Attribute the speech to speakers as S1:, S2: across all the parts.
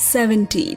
S1: 17।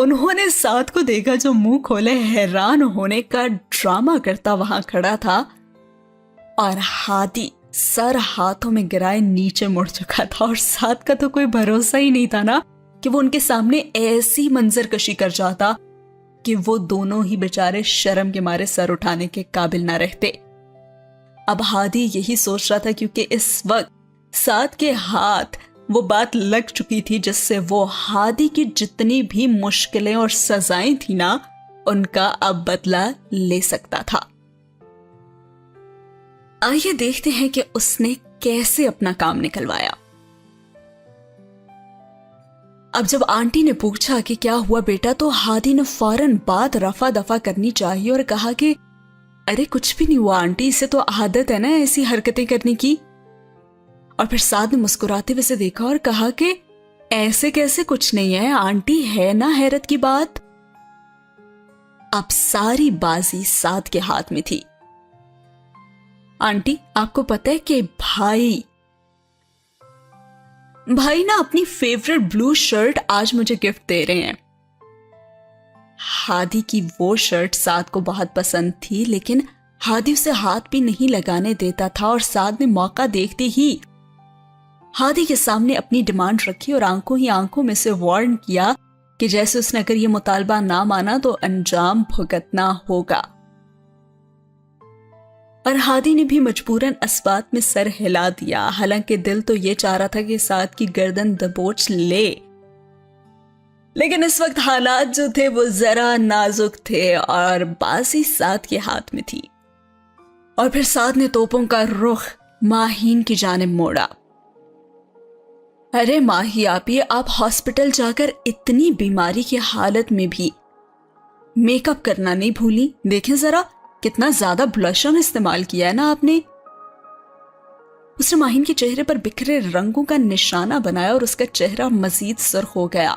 S1: انہوں نے سعد کو دیکھا جو منہ کھولے حیران ہونے کا ڈرامہ کرتا وہاں کھڑا تھا، اور ہادی سر ہاتھوں میں گرائے نیچے مڑ چکا تھا، اور سعد کا تو کوئی بھروسہ ہی نہیں تھا نا کہ وہ ان کے سامنے ایسی منظر کشی کر جاتا کہ وہ دونوں ہی بیچارے شرم کے مارے سر اٹھانے کے قابل نہ رہتے۔ اب ہادی یہی سوچ رہا تھا کیونکہ اس وقت سعد کے ہاتھ وہ بات لگ چکی تھی جس سے وہ ہادی کی جتنی بھی مشکلیں اور سزائیں تھی نا ان کا اب بدلہ لے سکتا تھا۔ آئیے دیکھتے ہیں کہ اس نے کیسے اپنا کام نکلوایا۔ اب جب آنٹی نے پوچھا کہ کیا ہوا بیٹا تو ہادی نے فوراً بات رفع دفع کرنی چاہیے اور کہا کہ ارے کچھ بھی نہیں ہوا آنٹی، اسے تو عادت ہے نا ایسی حرکتیں کرنے کی۔ اور پھر سعد نے مسکراتے ہوئے دیکھا اور کہا کہ ایسے کیسے کچھ نہیں ہے آنٹی، ہے نا حیرت کی بات۔ اب ساری بازی سعد کے ہاتھ میں تھی۔ آنٹی آپ کو پتہ ہے کہ بھائی نا اپنی فیورٹ بلو شرٹ آج مجھے گفٹ دے رہے ہیں۔ ہادی کی وہ شرٹ سعد کو بہت پسند تھی، لیکن ہادی اسے ہاتھ بھی نہیں لگانے دیتا تھا، اور سعد نے موقع دیکھتے ہی ہادی کے سامنے اپنی ڈیمانڈ رکھی اور آنکھوں ہی آنکھوں میں سے وارن کیا کہ جیسے اس نے اگر یہ مطالبہ نہ مانا تو انجام بھگتنا ہوگا۔ اور ہادی نے بھی مجبوراً اس بات میں سر ہلا دیا، حالانکہ دل تو یہ چاہ رہا تھا کہ سعد کی گردن دبوچ لے، لیکن اس وقت حالات جو تھے وہ ذرا نازک تھے اور بازی سعد کے ہاتھ میں تھی۔ اور پھر سعد نے توپوں کا رخ ماہین کی جانب موڑا۔ ارے ماہی آپ ہاسپٹل جا کر اتنی بیماری کی حالت میں بھی میک اپ کرنا نہیں بھولی، دیکھیں ذرا کتنا زیادہ بلشم استعمال کیا ہے نا آپ نے۔ اس نے ماہین کے چہرے پر بکھرے رنگوں کا نشانہ بنایا اور اس کا چہرہ مزید سرخ ہو گیا۔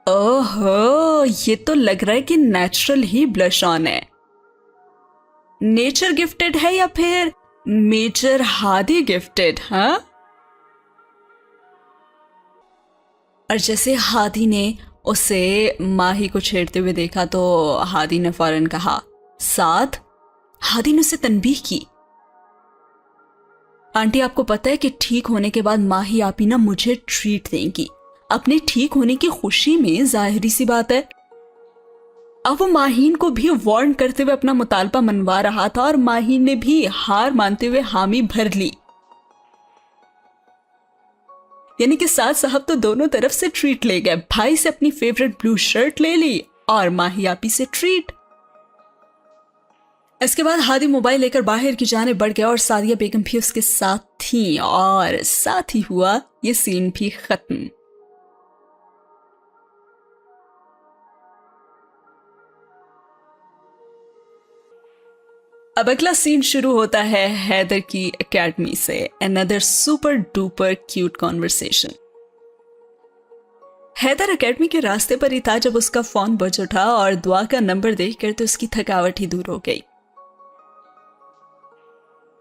S1: اوہو، یہ تو لگ رہا ہے کہ نیچرل ہی بلش آن ہے۔ نیچر گفٹڈ ہے یا پھر میجر ہادی گفٹڈ؟ ہاں؟ اور جیسے ہادی نے اسے ماہی کو چھیڑتے ہوئے دیکھا تو ہادی نے فوراً کہا سعد۔ ہادی نے اسے تنبیہ کی، آنٹی آپ کو پتہ ہے کہ ٹھیک ہونے کے بعد ماہی آپی نا مجھے ٹریٹ دیں گی، اپنے ٹھیک ہونے کی خوشی میں، ظاہری سی بات ہے۔ اب وہ ماہین کو بھی وارن کرتے ہوئے اپنا مطالبہ منوا رہا تھا اور ماہین نے بھی ہار مانتے ہوئے حامی بھر لی، یعنی کہ سعد صاحب تو دونوں طرف سے ٹریٹ لے گئے، بھائی سے اپنی فیورٹ بلو شرٹ لے لی اور ماہی آپی سے ٹریٹ۔ اس کے بعد ہادی موبائل لے کر باہر کی جانب بڑھ گیا اور سعدیہ بیگم بھی اس کے ساتھ تھیں، اور ساتھ ہی ہوا یہ سین بھی ختم۔ اب اگلا سین شروع ہوتا ہے حیدر کی اکیڈمی سے، another super duper cute conversation۔ Haider academy کے راستے پر ہی تھا جب اس کا فون بج اٹھا اور دعا کا نمبر دیکھ کر تو اس کی تھکاوٹ ہی دور ہو گئی۔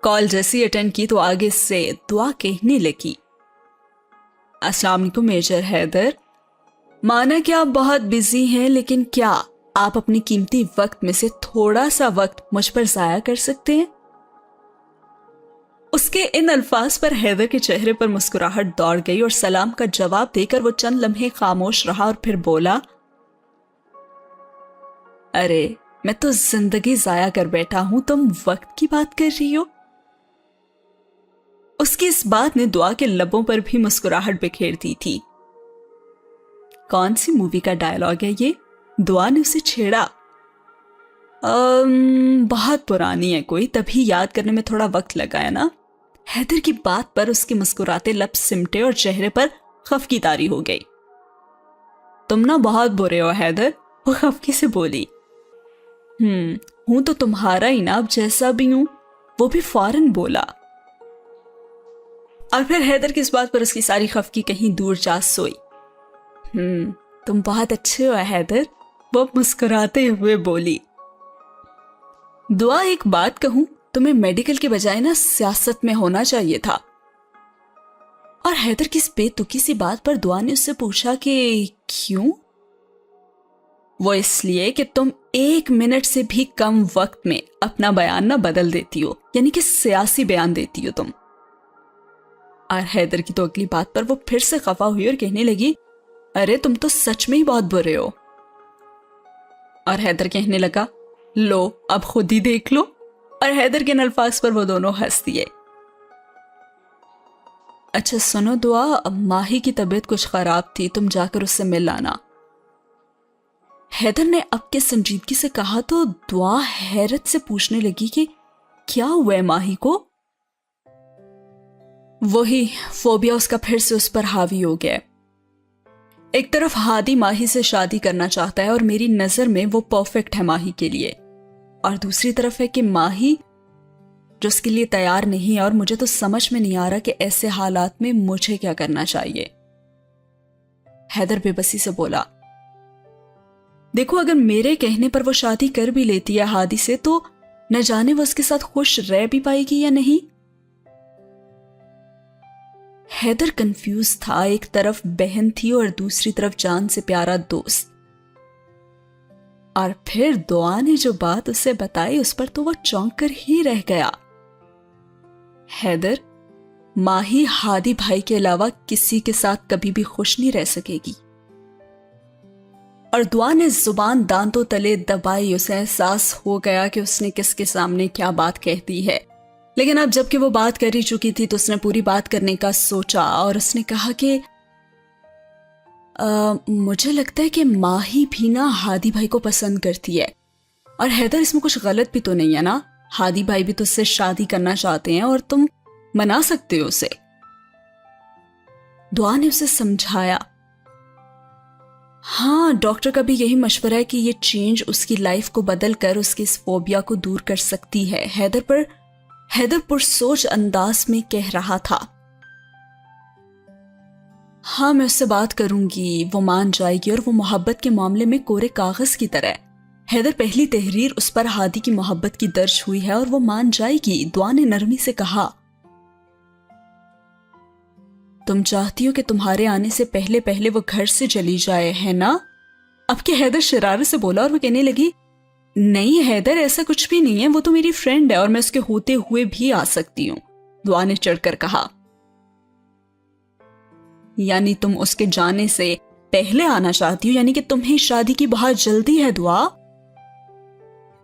S1: کال جیسی اٹینڈ کی تو آگے سے دعا کہنے لگی، السلام علیکم میجر حیدر، مانا کہ آپ بہت بزی ہیں، لیکن کیا آپ اپنی قیمتی وقت میں سے تھوڑا سا وقت مجھ پر ضائع کر سکتے ہیں؟ اس کے ان الفاظ پر حیدر کے چہرے پر مسکراہٹ دوڑ گئی اور سلام کا جواب دے کر وہ چند لمحے خاموش رہا اور پھر بولا، ارے میں تو زندگی ضائع کر بیٹھا ہوں، تم وقت کی بات کر رہی ہو؟ اس کی اس بات نے دعا کے لبوں پر بھی مسکراہٹ بکھیر دی تھی۔ کون سی مووی کا ڈائلاگ ہے یہ؟ دعا نے اسے چھیڑا۔ بہت پرانی ہے کوئی، تبھی یاد کرنے میں تھوڑا وقت لگا ہے نا۔ حیدر کی بات پر اس کے مسکراتے لب سمٹے اور چہرے پر خفگی طاری ہو گئی۔ تم نا بہت برے ہو حیدر، وہ خفگی سے بولی۔ ہوں تو تمہارا ہی نا، اب جیسا بھی ہوں، وہ بھی فوراً بولا۔ اور پھر حیدر کی اس بات پر اس کی ساری خفگی کہیں دور جا سوئی۔ تم بہت اچھے ہو حیدر، وہ مسکراتے ہوئے بولی۔ دعا ایک بات کہوں، تمہیں میڈیکل کے بجائے نا سیاست میں ہونا چاہیے تھا۔ اور حیدر کی اس بے تکی سی بات پر دعا نے اس سے پوچھا کہ کیوں؟ وہ اس لیے کہ تم 1 منٹ سے بھی کم وقت میں اپنا بیان نہ بدل دیتی ہو، یعنی کہ سیاسی بیان دیتی ہو تم۔ اور حیدر کی تو اگلی بات پر وہ پھر سے خفا ہوئی اور کہنے لگی، ارے تم تو سچ میں ہی بہت برے ہو۔ اور حیدر کہنے لگا، لو اب خود ہی دیکھ لو۔ اور حیدر کے ان الفاظ پر وہ دونوں ہنس دیے۔ اچھا سنو دعا، ماہی کی طبیعت کچھ خراب تھی، تم جا کر اس سے مل آنا۔ حیدر نے اب کے سنجیدگی سے کہا تو دعا حیرت سے پوچھنے لگی کہ کیا ہوا ہے ماہی کو؟ وہی فوبیا اس کا پھر سے اس پر حاوی ہو گیا۔ ایک طرف ہادی ماہی سے شادی کرنا چاہتا ہے اور میری نظر میں وہ پرفیکٹ ہے ماہی کے لیے، اور دوسری طرف ہے کہ ماہی جو اس کے لیے تیار نہیں ہے، اور مجھے تو سمجھ میں نہیں آ رہا کہ ایسے حالات میں مجھے کیا کرنا چاہیے۔ حیدر بے بسی سے بولا، دیکھو اگر میرے کہنے پر وہ شادی کر بھی لیتی ہے ہادی سے تو نہ جانے وہ اس کے ساتھ خوش رہ بھی پائے گی یا نہیں۔ حیدر کنفیوز تھا، ایک طرف بہن تھی اور دوسری طرف جان سے پیارا دوست، اور پھر دعا نے جو بات اسے بتائی اس پر تو وہ چونک کر ہی رہ گیا۔ حیدر، ماہی ہادی بھائی کے علاوہ کسی کے ساتھ کبھی بھی خوش نہیں رہ سکے گی۔ اور دعا نے زبان دانتوں تلے دبائی، اسے احساس ہو گیا کہ اس نے کس کے سامنے کیا بات کہہ دی ہے، لیکن اب جب کہ وہ بات کر ہی چکی تھی تو اس نے پوری بات کرنے کا سوچا اور اس نے کہا کہ مجھے لگتا ہے کہ ماہی بھی نا ہادی بھائی کو پسند کرتی ہے، اور حیدر اس میں کچھ غلط بھی تو نہیں ہے نا، ہادی بھائی بھی تو اس سے شادی کرنا چاہتے ہیں اور تم منا سکتے ہو اسے۔ دعا نے اسے سمجھایا، ہاں ڈاکٹر کا بھی یہی مشورہ ہے کہ یہ چینج اس کی لائف کو بدل کر اس کی اس فوبیا کو دور کر سکتی ہے۔ حیدر پرسوچ انداز میں کہہ رہا تھا، ہاں میں اس سے بات کروں گی، وہ مان جائے گی، اور وہ محبت کے معاملے میں کورے کاغذ کی طرح ہے۔ حیدر پہلی تحریر اس پر ہادی کی محبت کی درج ہوئی ہے اور وہ مان جائے گی۔ دعا نے نرمی سے کہا، تم چاہتی ہو کہ تمہارے آنے سے پہلے پہلے وہ گھر سے چلی جائے، ہے نا؟ اب کہ حیدر شرارت سے بولا اور وہ کہنے لگی، نہیں حیدر ایسا کچھ بھی نہیں ہے، وہ تو میری فرینڈ ہے اور میں اس کے ہوتے ہوئے بھی آ سکتی ہوں۔ دعا نے چڑھ کر کہا، یعنی تم اس کے جانے سے پہلے آنا چاہتی ہو، یعنی کہ تمہیں شادی کی بہت جلدی ہے دعا؟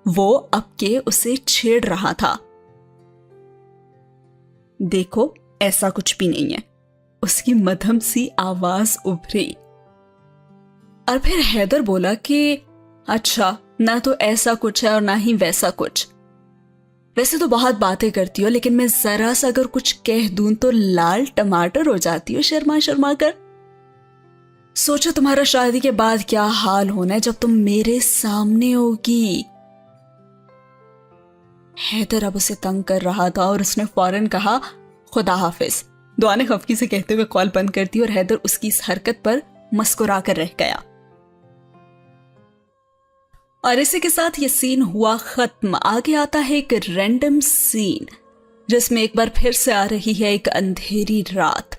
S1: وہ اب کے اسے چھیڑ رہا تھا۔ دیکھو ایسا کچھ بھی نہیں ہے، اس کی مدھم سی آواز ابھری، اور پھر حیدر بولا کہ اچھا نہ تو ایسا کچھ ہے اور نہ ہی ویسا کچھ، ویسے تو بہت باتیں کرتی ہو لیکن میں ذرا سا اگر کچھ کہہ دوں تو لال ٹماٹر ہو جاتی ہو شرما شرما کر۔ سوچو تمہارا شادی کے بعد کیا حال ہونا ہے جب تم میرے سامنے ہوگی۔ حیدر اب اسے تنگ کر رہا تھا اور اس نے فوراً کہا، خدا حافظ۔ دعا نے خفگی سے کہتے ہوئے کال بند کر دی اور حیدر اس کی اس حرکت پر مسکرا کر رہ گیا۔ اور اسی کے ساتھ یہ سین ہوا ختم۔ آگے آتا ہے ایک رینڈم سین جس میں ایک بار پھر سے آ رہی ہے ایک اندھیری رات۔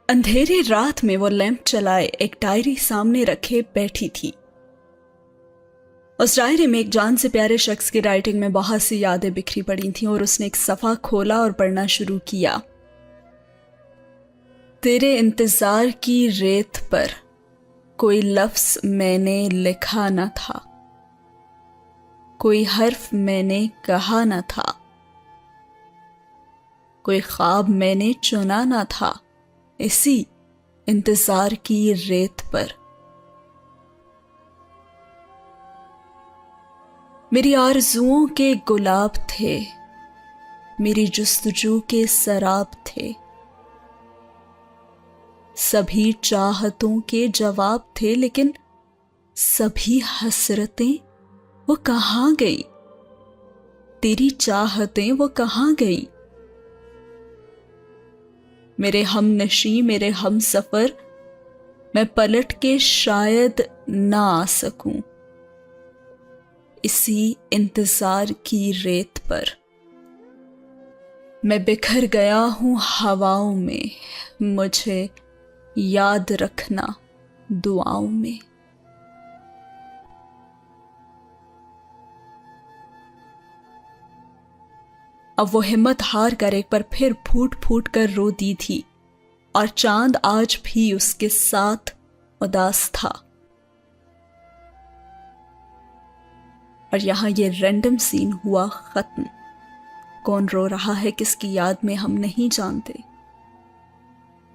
S1: اندھیری رات میں وہ لیمپ چلائے ایک ڈائری سامنے رکھے بیٹھی تھی۔ اس ڈائری میں ایک جان سے پیارے شخص کی رائٹنگ میں بہت سی یادیں بکھری پڑی تھیں اور اس نے ایک صفحہ کھولا اور پڑھنا شروع کیا۔ تیرے انتظار کی ریت پر کوئی لفظ میں نے لکھا نہ تھا، کوئی حرف میں نے کہا نہ تھا، کوئی خواب میں نے چنا نہ تھا، اسی انتظار کی ریت پر۔ میری آرزوؤں کے گلاب تھے، میری جستجو کے سراب تھے، سبھی چاہتوں کے جواب تھے، لیکن سبھی حسرتیں وہ کہاں گئی؟ تیری چاہتیں وہ کہاں گئی؟ میرے ہم نشیں، میرے ہم سفر، میں پلٹ کے شاید نہ آ سکوں اسی انتظار کی ریت پر۔ میں بکھر گیا ہوں ہواؤں میں، مجھے یاد رکھنا دعاؤں میں۔ اب وہ ہمت ہار کر ایک بار پھر پھوٹ پھوٹ کر رو دی تھی، اور چاند آج بھی اس کے ساتھ اداس تھا۔ اور یہاں یہ رینڈم سین ہوا ختم۔ کون رو رہا ہے کس کی یاد میں ہم نہیں جانتے،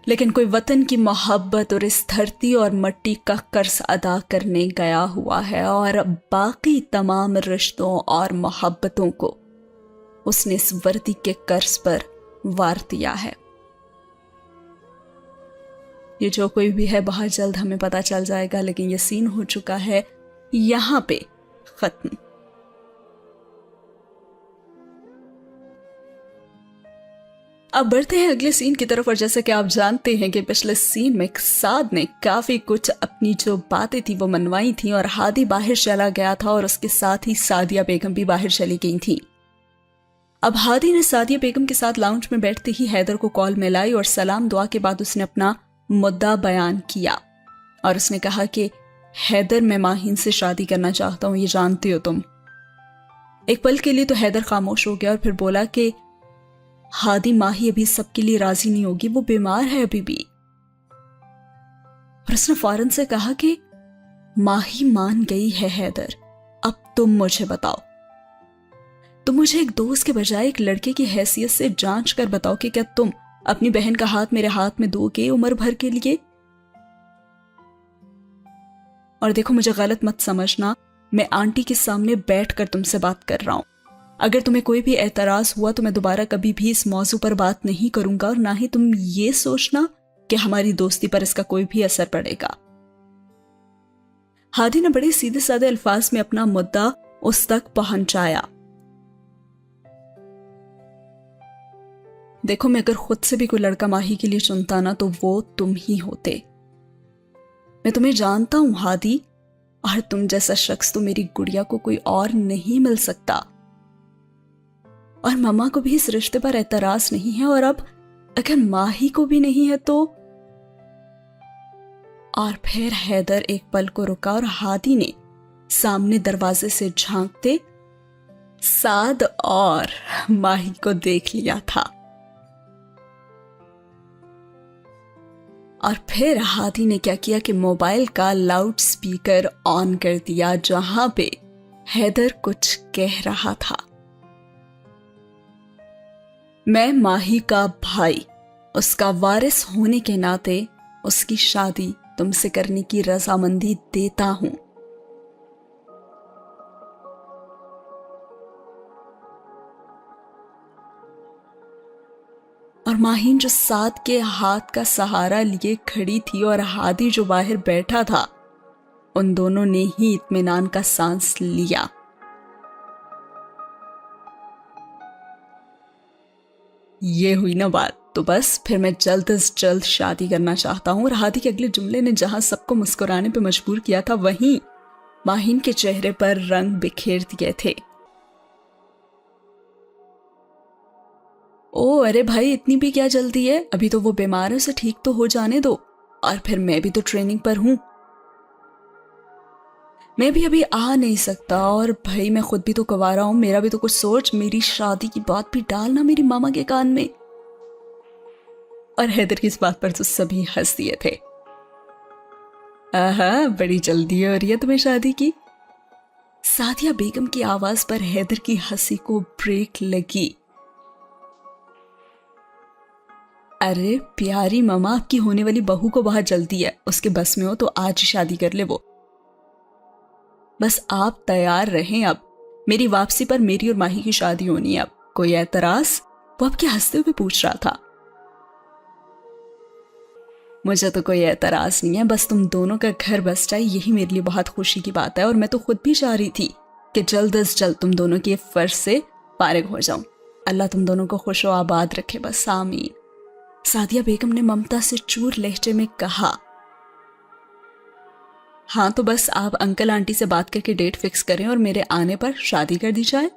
S1: لیکن کوئی وطن کی محبت اور اس دھرتی اور مٹی کا قرض ادا کرنے گیا ہوا ہے، اور باقی تمام رشتوں اور محبتوں کو اس نے اس وردی کے قرض پر وار دیا ہے۔ یہ جو کوئی بھی ہے بہت جلد ہمیں پتہ چل جائے گا، لیکن یہ سین ہو چکا ہے یہاں پہ ختم۔ اب بڑھتے ہیں اگلے سین کی طرف، اور جیسا کہ آپ جانتے ہیں کہ پچھلے سین میں سعد نے کافی کچھ اپنی جو باتیں تھی وہ منوائی تھیں، اور ہادی باہر چلا گیا تھا اور اس کے ساتھ ہی سعدیہ بیگم بھی باہر چلی گئی تھیں۔ اب ہادی نے سعدیہ بیگم کے ساتھ لاؤنج میں بیٹھتے ہی حیدر کو کال ملائی، اور سلام دعا کے بعد اس نے اپنا مدعا بیان کیا، اور اس نے کہا کہ حیدر میں ماہین سے شادی کرنا چاہتا ہوں، یہ جانتے ہو تم۔ ایک پل کے لیے تو حیدر خاموش ہو گیا اور پھر بولا کہ ہادی ماہی ابھی سب کے لیے راضی نہیں ہوگی، وہ بیمار ہے ابھی بھی۔ اور اس نے فوراً سے کہا کہ ماہی مان گئی ہے حیدر، اب تم مجھے بتاؤ، تم مجھے ایک دوست کے بجائے ایک لڑکے کی حیثیت سے جانچ کر بتاؤ کہ کیا تم اپنی بہن کا ہاتھ میرے ہاتھ میں دو گے عمر بھر کے لیے؟ اور دیکھو مجھے غلط مت سمجھنا، میں آنٹی کے سامنے بیٹھ کر تم سے بات کر رہا ہوں۔ اگر تمہیں کوئی بھی اعتراض ہوا تو میں دوبارہ کبھی بھی اس موضوع پر بات نہیں کروں گا، اور نہ ہی تم یہ سوچنا کہ ہماری دوستی پر اس کا کوئی بھی اثر پڑے گا۔ ہادی نے بڑے سیدھے سادے الفاظ میں اپنا مدعا اس تک پہنچایا۔ دیکھو میں اگر خود سے بھی کوئی لڑکا ماہی کے لیے چنتا نا تو وہ تم ہی ہوتے۔ میں تمہیں جانتا ہوں ہادی، اور تم جیسا شخص تو میری گڑیا کو کوئی اور نہیں مل سکتا، اور ماما کو بھی اس رشتے پر اعتراض نہیں ہے، اور اب اگر ماہی کو بھی نہیں ہے تو۔ اور پھر حیدر ایک پل کو رکا اور ہادی نے سامنے دروازے سے جھانکتے سعد اور ماہی کو دیکھ لیا تھا۔ اور پھر ہادی نے کیا کیا کہ موبائل کا لاؤڈ سپیکر آن کر دیا جہاں پہ حیدر کچھ کہہ رہا تھا۔ میں ماہی کا بھائی، اس کا وارث ہونے کے ناطے اس کی شادی تم سے کرنے کی رضامندی دیتا ہوں۔ اور ماہین جو سعد کے ہاتھ کا سہارا لیے کھڑی تھی اور ہادی جو باہر بیٹھا تھا، ان دونوں نے ہی اطمینان کا سانس لیا۔ یہ ہوئی نا بات، تو بس پھر میں جلد از جلد شادی کرنا چاہتا ہوں۔ اور ہادی کے اگلے جملے نے جہاں سب کو مسکرانے پہ مجبور کیا تھا، وہیں ماہین کے چہرے پر رنگ بکھیر دیے تھے۔ او ارے بھائی اتنی بھی کیا جلدی ہے، ابھی تو وہ بیمار ہے، اسے ٹھیک تو ہو جانے دو، اور پھر میں بھی تو ٹریننگ پر ہوں، میں بھی ابھی آ نہیں سکتا، اور بھائی میں خود بھی تو کنوارا ہوں، میرا بھی تو کچھ سوچ، میری شادی کی بات بھی ڈالنا میری ماما کے کان میں۔ اور حیدر کی اس بات پر تو سبھی ہنس دیے تھے۔ آہا بڑی جلدی ہو رہی ہے تمہیں شادی کی۔ سعدیہ بیگم کی آواز پر حیدر کی ہنسی کو بریک لگی۔ ارے پیاری ماما، آپ کی ہونے والی بہو کو بہت جلدی ہے، اس کے بس میں ہو تو آج ہی شادی کر لے وہ، بس آپ تیار رہیں، اب میری واپسی پر میری اور ماہی کی شادی ہونی ہے، اب کوئی اعتراض؟ وہ اب کے ہنستے ہوئے پوچھ رہا تھا۔ مجھے تو کوئی اعتراض نہیں ہے، بس تم دونوں کا گھر بس جائے یہی میرے لیے بہت خوشی کی بات ہے، اور میں تو خود بھی چاہ رہی تھی کہ جلد از جلد تم دونوں کے فرض سے فارغ ہو جاؤں۔ اللہ تم دونوں کو خوش و آباد رکھے، بس آمین۔ سعدیہ بیگم نے ممتا سے چور لہجے میں کہا۔ ہاں تو بس آپ انکل آنٹی سے بات کر کے ڈیٹ فکس کریں اور میرے آنے پر شادی کر دی جائے۔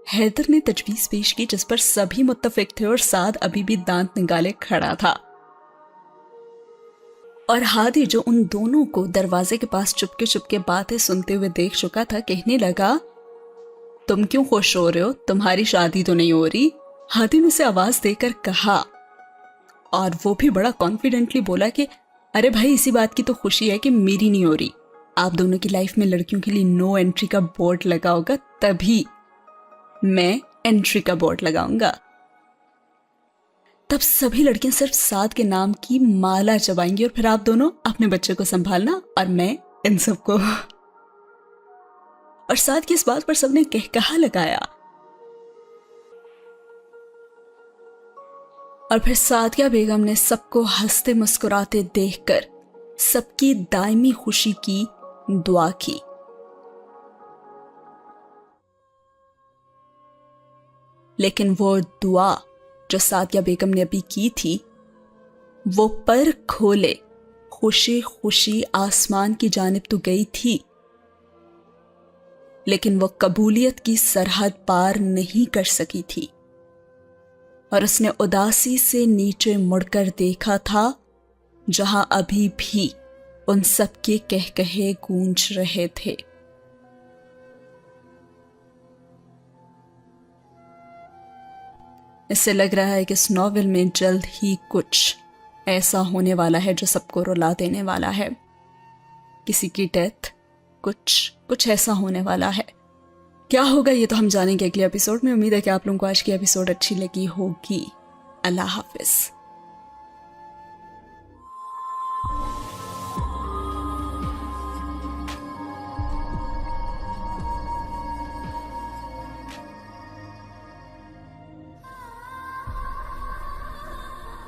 S1: حیدر نے تجویز پیش کی جس پر سبھی متفق تھے اور سعد ابھی بھی دانت نگالے کھڑا تھا، اور ہادی جو ان دونوں کو دروازے کے پاس چپکے باتیں سنتے ہوئے دیکھ چکا تھا کہنے لگا تم کیوں خوش ہو رہے ہو، تمہاری شادی تو نہیں ہو رہی؟ ہادی نے اسے آواز دے کر کہا، اور وہ بھی بڑا کانفیڈنٹلی بولا کہ ارے بھائی اسی بات کی تو خوشی ہے کہ میری نہیں ہو رہی، آپ دونوں کی لائف میں لڑکیوں کے لیے نو انٹری کا بورڈ لگا ہوگا تبھی میں انٹری کا بورڈ لگاؤں گا، تب سبھی لڑکیاں صرف سعد کے نام کی مالا چبائیں گی اور پھر آپ دونوں اپنے بچے کو سنبھالنا اور میں ان سب کو۔ اور سعد کی اس بات پر سب نے کہا لگایا، اور پھر سعدیہ بیگم نے سب کو ہنستے مسکراتے دیکھ کر سب کی دائمی خوشی کی دعا کی۔ لیکن وہ دعا جو سعدیہ بیگم نے ابھی کی تھی وہ پر کھولے خوشی خوشی آسمان کی جانب تو گئی تھی، لیکن وہ قبولیت کی سرحد پار نہیں کر سکی تھی، اور اس نے اداسی سے نیچے مڑ کر دیکھا تھا جہاں ابھی بھی ان سب کے کہکہے گونج رہے تھے۔ اس سے لگ رہا ہے کہ اس ناول میں جلد ہی کچھ ایسا ہونے والا ہے جو سب کو رلا دینے والا ہے، کسی کی ڈیتھ، کچھ ایسا ہونے والا ہے۔ کیا ہوگا یہ تو ہم جانیں گے اگلے ایپیسوڈ میں۔ امید ہے کہ آپ لوگوں کو آج کی ایپیسوڈ اچھی لگی ہوگی۔ اللہ حافظ۔